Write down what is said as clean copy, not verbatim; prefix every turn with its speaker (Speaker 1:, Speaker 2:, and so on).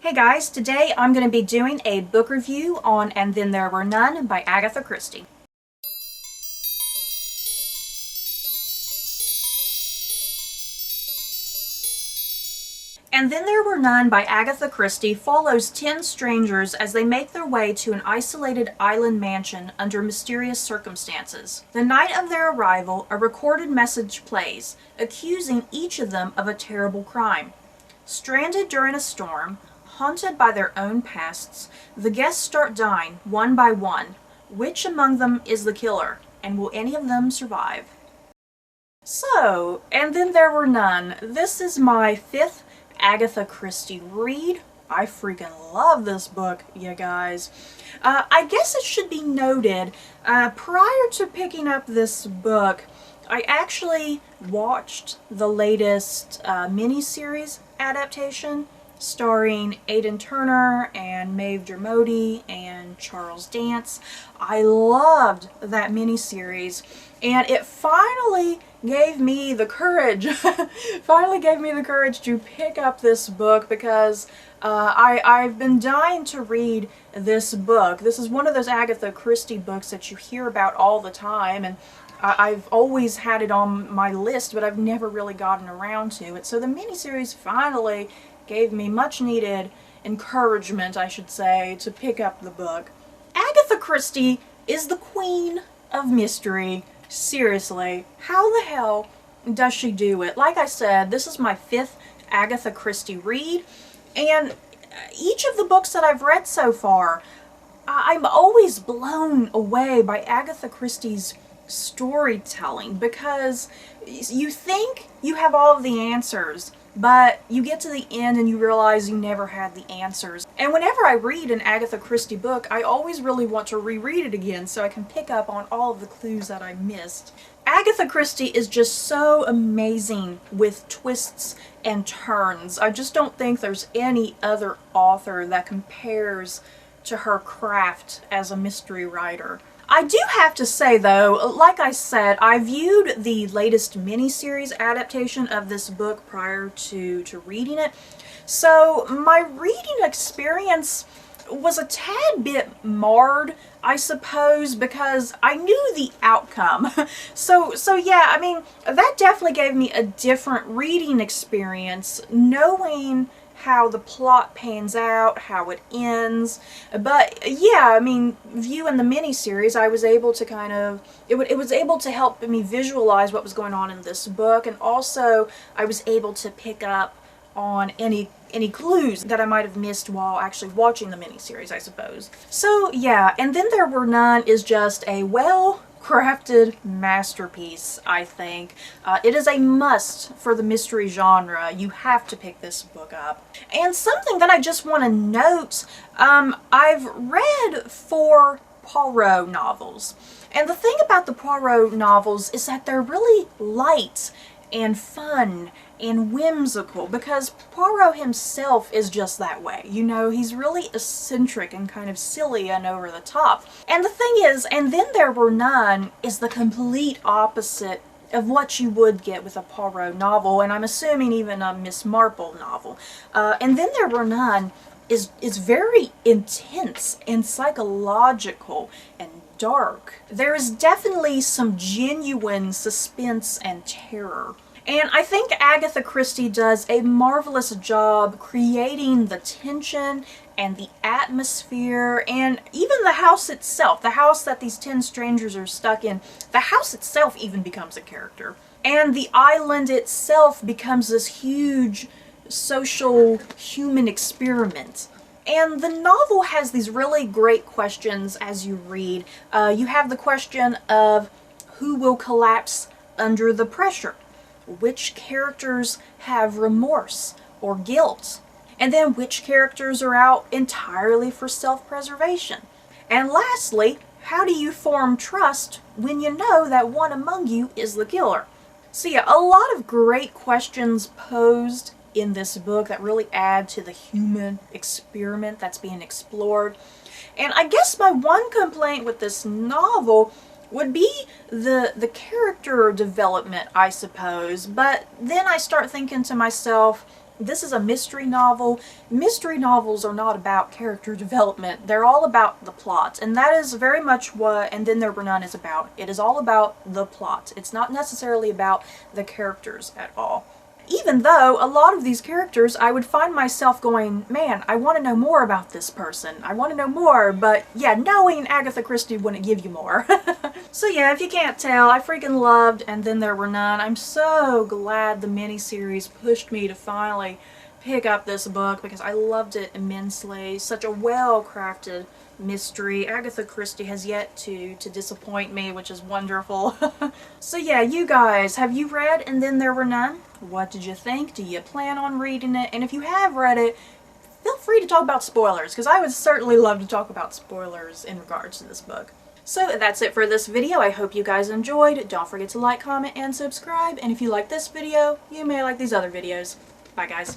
Speaker 1: Hey guys, today I'm going to be doing a book review on And Then There Were None by Agatha Christie. And Then There Were None by Agatha Christie follows 10 strangers as they make their way to an isolated island mansion under mysterious circumstances. The night of their arrival, a recorded message plays, accusing each of them of a terrible crime. Stranded during a storm, haunted by their own pasts, the guests start dying one by one. Which among them is the killer, and will any of them survive? So, And Then There Were None. This is my 5th Agatha Christie read. I freaking love this book, you guys. I guess it should be noted, prior to picking up this book, I actually watched the latest miniseries adaptation starring Aidan Turner and Maeve Dermody and Charles Dance. I loved that miniseries, and it finally gave me the courage to pick up this book because I've been dying to read this book. This is one of those Agatha Christie books that you hear about all the time, and I've always had it on my list, but I've never really gotten around to it. So the miniseries finally gave me much needed encouragement, I should say, to pick up the book. Agatha Christie is the queen of mystery. Seriously, how the hell does she do it? Like I said, this is my 5th Agatha Christie read, and each of the books that I've read so far, I'm always blown away by Agatha Christie's storytelling, because you think you have all of the answers, but you get to the end and you realize you never had the answers. And whenever I read an Agatha Christie book, I always really want to reread it again so I can pick up on all of the clues that I missed. Agatha Christie is just so amazing with twists and turns. I just don't think there's any other author that compares to her craft as a mystery writer. I do have to say though, like I said, I viewed the latest miniseries adaptation of this book prior to reading it, so my reading experience was a tad bit marred, I suppose, because I knew the outcome. So yeah, I mean, that definitely gave me a different reading experience, knowing how the plot pans out, how it ends. But yeah, I mean, viewing the miniseries, I was able to kind of, it was able to help me visualize what was going on in this book, and also I was able to pick up on any clues that I might have missed while actually watching the miniseries, I suppose. So yeah, And Then There Were None is just a well-crafted masterpiece, I think. It is a must for the mystery genre. You have to pick this book up. And something that I just want to note, I've read 4 Poirot novels. And the thing about the Poirot novels is that they're really light and fun and whimsical, because Poirot himself is just that way. You know, he's really eccentric and kind of silly and over the top. And the thing is, And Then There Were None is the complete opposite of what you would get with a Poirot novel, and I'm assuming even a Miss Marple novel. And Then There Were None is very intense and psychological and dark. There is definitely some genuine suspense and terror. And I think Agatha Christie does a marvelous job creating the tension and the atmosphere, and even the house itself, the house that these 10 strangers are stuck in, the house itself even becomes a character. And the island itself becomes this huge social human experiment. And the novel has these really great questions as you read. You have the question of who will collapse under the pressure? Which characters have remorse or guilt? And then which characters are out entirely for self-preservation? And lastly, how do you form trust when you know that one among you is the killer? So yeah, a lot of great questions posed in this book that really add to the human experiment that's being explored. And I guess my one complaint with this novel would be the character development, I suppose. But then I start thinking to myself, This is a mystery novel. Mystery novels are not about character development. They're all about the plot, and that is very much what And Then There Were None is about. It is all about the plot. It's not necessarily about the characters at all. Even though a lot of these characters, I would find myself going, man, I want to know more about this person. I want to know more, but yeah, knowing Agatha Christie wouldn't give you more. So yeah, if you can't tell, I freaking loved And Then There Were None. I'm so glad the miniseries pushed me to finally pick up this book because I loved it immensely. Such a well-crafted mystery. Agatha Christie has yet to disappoint me, which is wonderful. So yeah, you guys, have you read And Then There Were None? What did you think? Do you plan on reading it? And if you have read it, feel free to talk about spoilers, because I would certainly love to talk about spoilers in regards to this book. So that's it for this video. I hope you guys enjoyed. Don't forget to like, comment, and subscribe. And if you like this video, you may like these other videos. Bye guys.